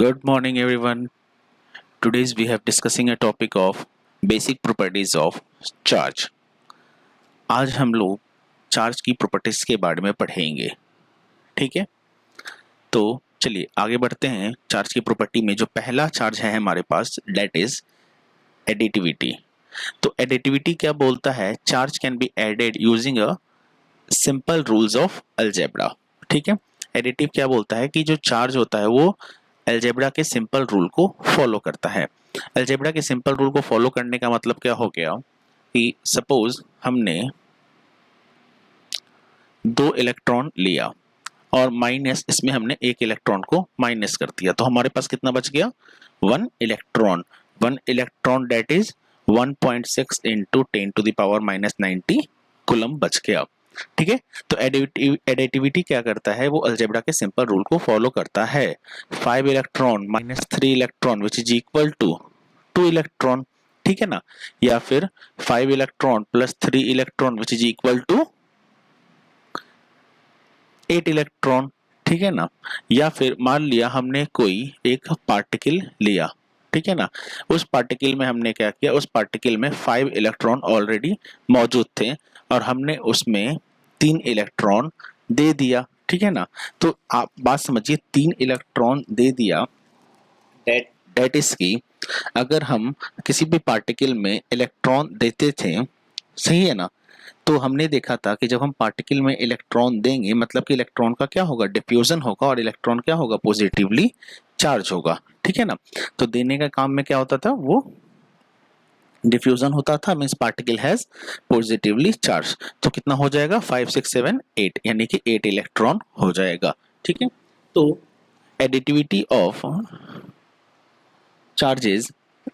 Good morning, everyone. Today's we have discussing a topic of basic properties of charge. आज हम लोग charge की properties के बारे में पढ़ेंगे, ठीक है। तो चलिए आगे बढ़ते हैं। चार्ज की प्रॉपर्टी में जो पहला चार्ज है हमारे पास, दैट इज एडिटिविटी। तो एडिटिविटी क्या बोलता है? Charge can be added using a simple rules of algebra, ठीक है। एडिटिव क्या बोलता है कि जो चार्ज होता है वो अलजेब्रा के सिंपल रूल को फॉलो करता है। अलजेब्रा के सिंपल रूल को फॉलो करने का मतलब क्या हो गया कि सपोज हमने 2 इलेक्ट्रॉन लिया और माइनस इसमें हमने एक इलेक्ट्रॉन को माइनस कर दिया, तो हमारे पास कितना बच गया? 1 electron. 1 electron that is 1.6 into 10 to the power minus 90 coulomb बच गया, ठीक है। तो एडिटिविटी क्या करता है? वो अलजेब्रा के सिंपल रूल को फॉलो करता है। 5 electron minus 3 electron which is equal to 2 electron, ठीक है ना। या फिर 5 electron plus 3 electron which is equal to 8 electron, ठीक है ना। या फिर मान लिया हमने कोई एक पार्टिकल लिया, ठीक है ना। उस पार्टिकल में हमने क्या किया? उस पार्टिकल में 5 इलेक्ट्रॉन ऑलरेडी मौजूद थे और हमने उसमें 3 इलेक्ट्रॉन दे दिया, ठीक है ना। तो आप बात समझिए, 3 इलेक्ट्रॉन दे दिया, दैट इज की अगर हम किसी भी पार्टिकल में इलेक्ट्रॉन देते थे, सही है ना, तो हमने देखा था कि जब हम पार्टिकल में इलेक्ट्रॉन देंगे मतलब कि इलेक्ट्रॉन का क्या होगा? डिफ्यूजन होगा, और इलेक्ट्रॉन क्या होगा? पॉजिटिवली चार्ज होगा, ठीक है ना। तो देने का काम में क्या होता था? वो डिफ्यूजन होता था, means particle has positively charge. तो कितना हो जाएगा? 5 6 7 8, यानी कि 8 इलेक्ट्रॉन हो जाएगा, ठीक है। तो एडिटिविटी ऑफ चार्जेस,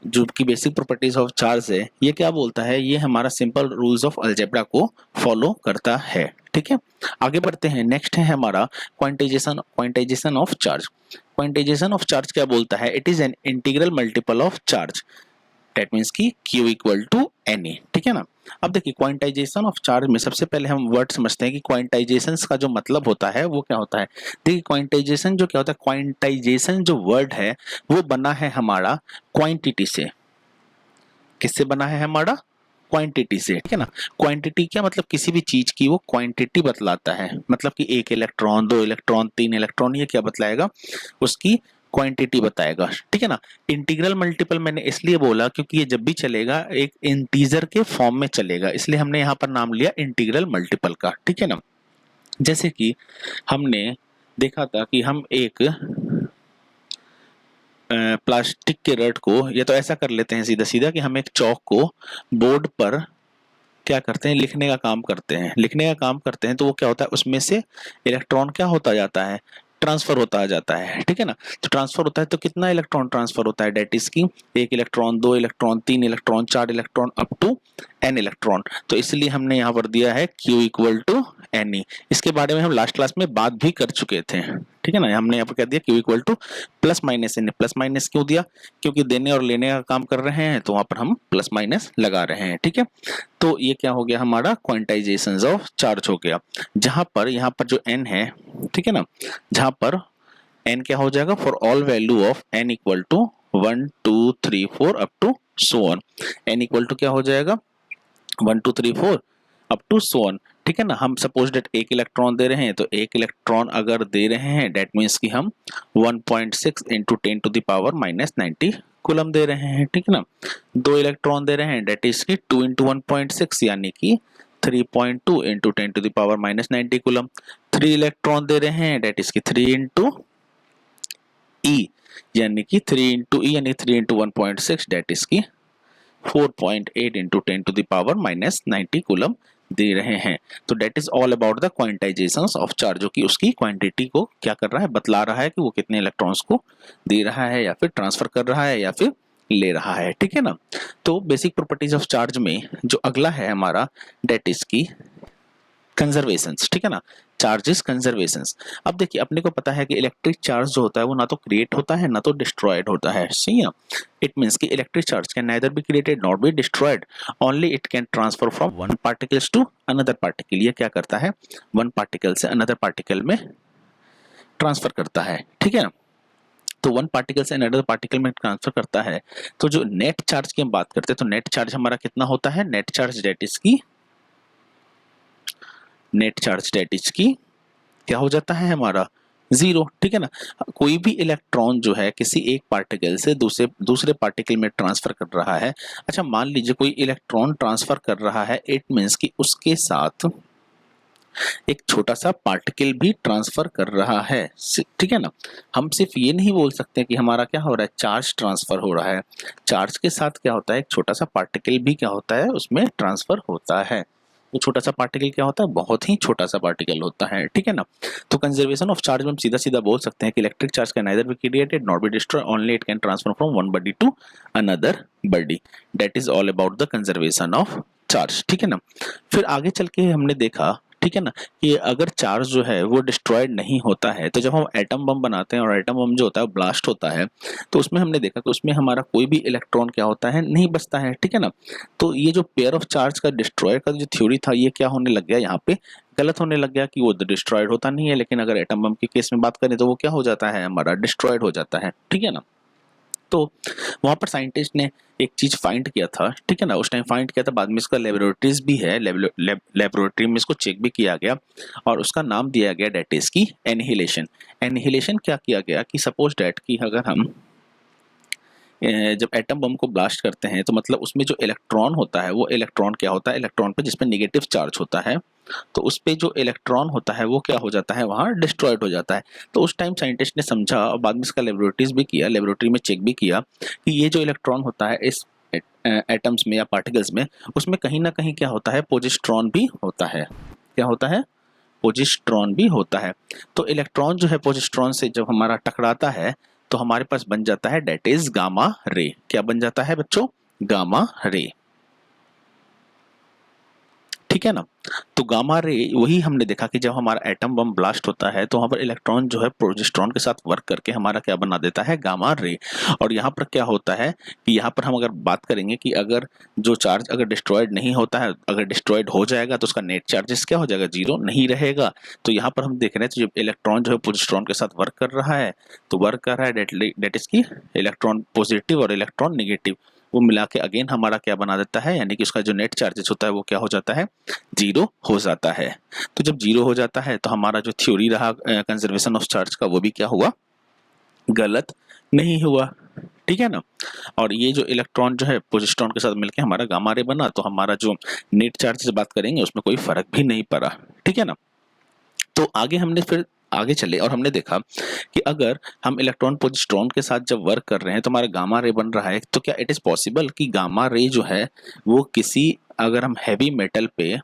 जो की बेसिक प्रॉपर्टीज ऑफ चार्ज है, ये क्या बोलता है? ये हमारा सिंपल रूल्स ऑफ अलजेब्रा को फॉलो करता है, ठीक है। आगे बढ़ते हैं। नेक्स्ट है हमारा quantization of charge. Quantization of charge क्या बोलता है? It is an integral multiple of charge, that means की Q इक्वल टू Na, ठीक है ना। अब देखिए क्वांटाइजेशन ऑफ चार्ज में सबसे पहले हम वर्ड समझते हैं कि क्वांटाइजेशन का जो मतलब होता है वो क्या होता है। देखिए क्वांटाइजेशन जो क्या होता है, क्वांटाइजेशन जो वर्ड है वो बना है हमारा क्वांटिटी से। किससे बना है? हमारा क्वांटिटी से, ठीक है ना। क्वांटिटी क्या मतलब? किसी भी चीज की वो क्वांटिटी बतलाता है, मतलब कि 1 इलेक्ट्रॉन, 2 इलेक्ट्रॉन, 3 इलेक्ट्रॉन, ये क्या बतलाएगा? उसकी क्वांटिटी बताएगा, ठीक है ना। इंटीग्रल मल्टीपल मैंने इसलिए बोला क्योंकि ये जब भी चलेगा एक इंटीजर के फॉर्म में चलेगा, इसलिए हमने यहाँ पर नाम लिया इंटीग्रल मल्टीपल का, ठीक है ना। जैसे कि हमने देखा था कि हम एक प्लास्टिक के रड को, या तो ऐसा कर लेते हैं सीधा सीधा कि हम एक चौक को बोर्ड पर क्या करते हैं? लिखने का काम करते हैं। लिखने का काम करते हैं तो वो क्या होता है? उसमें से इलेक्ट्रॉन क्या होता जाता है? ट्रांसफर होता जाता है, ठीक है ना। तो ट्रांसफर होता है तो कितना इलेक्ट्रॉन ट्रांसफर होता है? डेट इज की 1 electron, 2 electron, 3 electron, 4 electron, up to n electron. तो इसलिए हमने यहाँ पर दिया है Q इक्वल टू Ne। इसके बारे में हम लास्ट क्लास में बात भी कर चुके थे, ठीक है ना। हमने यहाँ पर क्या दिया? Q equal two plus minus N। Plus minus क्यों दिया? क्योंकि देने और लेने का काम कर रहे हैं, तो वहां पर हम प्लस माइनस लगा रहे हैं, ठीक है। तो ये क्या हो गया? हमारा क्वांटाइजेशन ऑफ चार्ज हो गया। जहां पर यहाँ पर जो n है, ठीक है ना, जहां पर n क्या हो जाएगा? For all value of n equal to 1 2 3 4 up to so on. n equal to क्या हो जाएगा? 1 2 3 4 अप टू सो ऑन, ठीक है ना। हम सपोज डेट 1 इलेक्ट्रॉन दे रहे हैं, तो 1 इलेक्ट्रॉन अगर दे रहे हैं डेट मीन्स कि हम 1.6 into 10 to the power minus 90 coulomb दे रहे हैं, ठीक है ना। 2 इलेक्ट्रॉन दे रहे हैं, डेट इज की 2 इंटू 1.6 यानी कि 3.2 into 10 to the power minus 90 coulomb. 3 electron दे रहे हैं, डेट इज की 3 इंटू E यानी कि 3 इंटू E यानी 3 इंटू 1.6 डेट इज की 4.8 into 10 to the power minus 90 coulomb दे रहे हैं। तो that is all about the quantization of charge, जो कि उसकी क्वांटिटी को क्या कर रहा है? बतला रहा है कि वो कितने इलेक्ट्रॉन्स को दे रहा है, या फिर ट्रांसफर कर रहा है, या फिर ले रहा है, ठीक है ना। तो बेसिक प्रॉपर्टीज ऑफ चार्ज में जो अगला है हमारा, डेट इज की कंजर्वेशंस, ठीक है ना। Charges conservations. अब देखिए अपने को पता है कि इलेक्ट्रिक चार्ज जो होता है वो ना तो क्रिएट होता है ना तो डिस्ट्रॉयड होता है, सही है। इट मींस कि electric charge can neither be created not be destroyed, only it can transfer from one particles to another particle. ये क्या करता है? वन पार्टिकल से अनदर पार्टिकल में ट्रांसफर करता है, ठीक है। तो वन पार्टिकल से अनदर पार्टिकल में ट्रांसफर करता है। तो जो नेट चार्ज की हम बात करते हैं तो नेट चार्ज हमारा कितना होता है, नेट चार्ज डेट इज की क्या हो जाता है हमारा, जीरो। ठीक है ना। कोई भी इलेक्ट्रॉन जो है किसी एक पार्टिकल से दूसरे पार्टिकल में ट्रांसफर कर रहा है। अच्छा मान लीजिए कोई इलेक्ट्रॉन ट्रांसफर कर रहा है, इट मीन्स कि उसके साथ एक छोटा सा पार्टिकल भी ट्रांसफर कर रहा है। ठीक है ना। हम सिर्फ ये नहीं बोल सकते कि हमारा क्या हो रहा है, चार्ज ट्रांसफर हो रहा है। चार्ज के साथ क्या होता है, एक छोटा सा पार्टिकल भी क्या होता है उसमें ट्रांसफर होता है। वो छोटा सा पार्टिकल क्या होता है, बहुत ही छोटा सा पार्टिकल होता है। ठीक है ना। तो कंजर्वेशन ऑफ चार्ज में हम सीधा सीधा बोल सकते हैं कि electric charge can neither be created not be destroy, only it can transfer from one body to another body. That is all about the conservation of charge. ठीक है ना। फिर आगे चल के हमने देखा, ठीक है ना, कि अगर चार्ज जो है वो डिस्ट्रॉयड नहीं होता है तो जब हम एटम बम बनाते हैं और एटम बम जो होता है ब्लास्ट होता है तो उसमें हमने देखा कि उसमें हमारा कोई भी इलेक्ट्रॉन क्या होता है, नहीं बचता है। ठीक है ना। तो ये जो पेयर ऑफ चार्ज का डिस्ट्रॉय का जो थ्योरी था ये क्या होने लग गया, यहाँ पे गलत होने लग गया कि वो डिस्ट्रॉयड होता नहीं है, लेकिन अगर एटम बम के केस में बात करें तो वो क्या हो जाता है, हमारा डिस्ट्रॉयड हो जाता है। ठीक है ना। तो वहां पर साइंटिस्ट ने एक चीज फाइंड किया था। ठीक है ना। उस टाइम फाइंड किया था, बाद में इसका लेबोरेटरीज भी है, लेबोरेटरी में इसको चेक भी किया गया और उसका नाम दिया गया डेट इज की एनहिलेशन। एनहिलेशन क्या किया गया कि सपोज डेट कि अगर हम जब एटम बम को ब्लास्ट करते हैं तो मतलब उसमें जो इलेक्ट्रॉन होता है वो इलेक्ट्रॉन क्या होता है, इलेक्ट्रॉन पे जिसपे नेगेटिव चार्ज होता है तो उस पे जो इलेक्ट्रॉन होता है वो क्या हो जाता है, वहाँ डिस्ट्रॉयड हो जाता है। तो उस टाइम साइंटिस्ट ने समझा और बाद में इसका लेबोरेटरीज भी किया, लेबोरेटरी में चेक भी किया कि ये जो इलेक्ट्रॉन होता है इस एटम्स में या पार्टिकल्स में उसमें कहीं ना कहीं क्या होता है, पोजिस्ट्रॉन भी होता है। क्या होता है, पोजिस्ट्रॉन भी होता है। तो इलेक्ट्रॉन जो है पोजिस्ट्रॉन से जब हमारा टकराता है तो हमारे पास बन जाता है डेट इज गामा रे। क्या बन जाता है बच्चों, गामा रे। ठीक है ना। तो गामा रे वही हमने देखा कि जब हमारा एटम बम ब्लास्ट होता है तो वहां पर इलेक्ट्रॉन जो है प्रोजेस्ट्रॉन के साथ वर्क करके हमारा क्या बना देता है, गामा रे। और यहाँ पर क्या होता है कि यहाँ पर हम अगर बात करेंगे कि अगर जो चार्ज अगर डिस्ट्रॉयड नहीं होता है, अगर डिस्ट्रॉयड हो जाएगा तो उसका नेट चार्जेस क्या हो जाएगा, जीरो नहीं रहेगा। तो यहाँ पर हम देख रहे हैं तो जब इलेक्ट्रॉन जो है पोजिस्ट्रॉन के साथ वर्क कर रहा है तो वर्क कर रहा है डेट इज की इलेक्ट्रॉन पॉजिटिव और इलेक्ट्रॉन निगेटिव, वो मिला के अगेन हमारा क्या बना देता है, यानी कि उसका जो नेट चार्जेस होता है वो क्या हो जाता है, जीरो हो जाता है। तो जब जीरो हो जाता है तो हमारा जो थ्योरी रहा कंजर्वेशन ऑफ चार्ज का वो भी क्या हुआ, गलत नहीं हुआ। ठीक है ना। और ये जो इलेक्ट्रॉन जो है पोजिस्ट्रॉन के साथ मिलके हमारा गामा रे बना तो हमारा जो नेट चार्ज से बात करेंगे उसमें कोई फर्क भी नहीं पड़ा। ठीक है ना। तो आगे हमने फिर आगे चले और हमने देखा कि अगर हम इलेक्ट्रॉन पोजिस्ट्रॉन के साथ जब वर्क कर रहे हैं तो हमारा गामा रे बन रहा है, तो क्या इट इज पॉसिबल कि गामा रे जो है वो किसी, अगर हम हैवी मेटल पे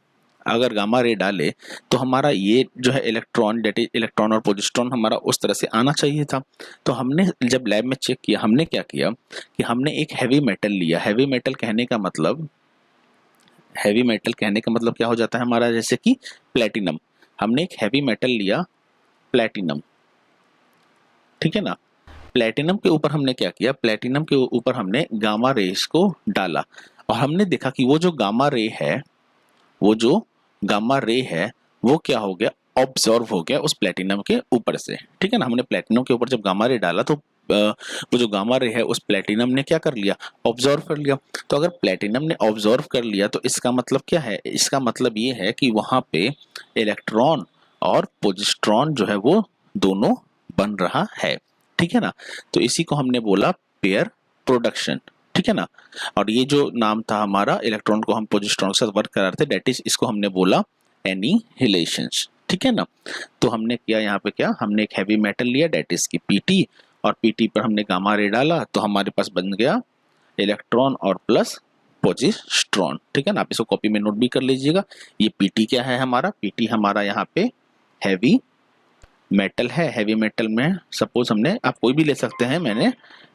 अगर गामा रे डाले तो हमारा ये जो है इलेक्ट्रॉन डेट इलेक्ट्रॉन और पोजिस्ट्रॉन हमारा उस तरह से आना चाहिए था। तो हमने जब लैब में चेक किया, हमने क्या किया कि हमने एक हैवी मेटल लिया। हैवी मेटल कहने का मतलब, हैवी मेटल कहने का मतलब क्या हो जाता है हमारा, जैसे कि प्लेटिनम। हमने एक हैवी मेटल लिया प्लेटिनम। ठीक है ना। प्लेटिनम के ऊपर हमने क्या किया, प्लेटिनम के ऊपर हमने गामा रेस को डाला और हमने देखा कि वो जो गामा रे है, वो जो गामा रे है वो क्या हो गया, ऑब्जॉर्व हो गया उस प्लेटिनम के ऊपर से। ठीक है ना। हमने प्लेटिनम के ऊपर जब गामा रे डाला तो वो जो गामा रे है उस प्लेटिनम ने क्या कर लिया, ऑब्जॉर्व कर लिया। तो अगर प्लेटिनम ने ऑब्जॉर्व कर लिया तो इसका मतलब क्या है, इसका मतलब ये है कि वहां पे इलेक्ट्रॉन और पोजिस्ट्रॉन जो है वो दोनों बन रहा है। ठीक है ना। तो इसी को हमने बोला पेयर प्रोडक्शन। ठीक है ना। और ये जो नाम था हमारा, इलेक्ट्रॉन को हम पोजिस्ट्रॉन के साथ वर्क करा रहे थे, डेट इज इसको हमने बोला एनिहिलेशंस। ठीक है ना। तो हमने किया यहाँ पे क्या, हमने एक हैवी मेटल लिया डेट इज की पीटी और पीटी पर हमने गामा रे डाला तो हमारे पास बन गया इलेक्ट्रॉन और प्लस पोजिस्ट्रॉन। ठीक है ना। आप इसको कॉपी में नोट भी कर लीजिएगा। ये पीटी क्या है हमारा, पीटी हमारा यहाँ पे हैवी मेटल है। हैवी मेटल में सपोज हमने, आप कोई भी ले सकते हैं, मैंने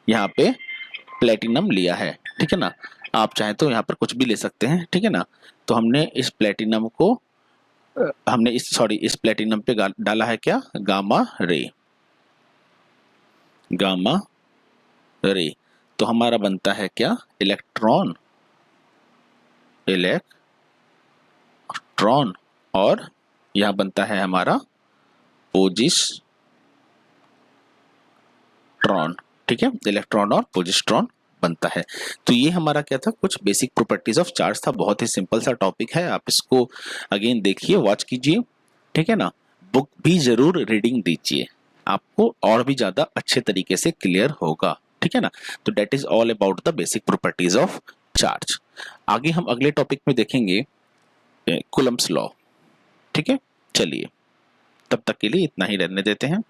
यहाँ पे प्लेटिनम लिया है। ठीक है ना। आप चाहे तो यहाँ पर कुछ भी ले सकते हैं। ठीक है ना। तो हमने इस प्लेटिनम को हमने इस प्लेटिनम पे डाला है क्या, गामा रे। गामा रे तो हमारा बनता है क्या, इलेक्ट्रॉन, इलेक्ट्रॉन और यहाँ बनता है हमारा पोजिस्ट्रॉन। इलेक्ट्रॉन, ठीक है, इलेक्ट्रॉन और पोजिस्ट्रॉन बनता है। तो ये हमारा क्या था, कुछ बेसिक प्रॉपर्टीज ऑफ चार्ज था। बहुत ही सिंपल सा टॉपिक है, आप इसको अगेन देखिए, वॉच कीजिए, ठीक है ना। बुक भी जरूर रीडिंग दीजिए, आपको और भी ज्यादा अच्छे तरीके से क्लियर होगा, ठीक है ना। तो that is all about the basic properties of charge. आगे हम अगले टॉपिक में देखेंगे कूलम्ब्स लॉ, ठीक है। चलिए, तब तक के लिए इतना ही रहने देते हैं।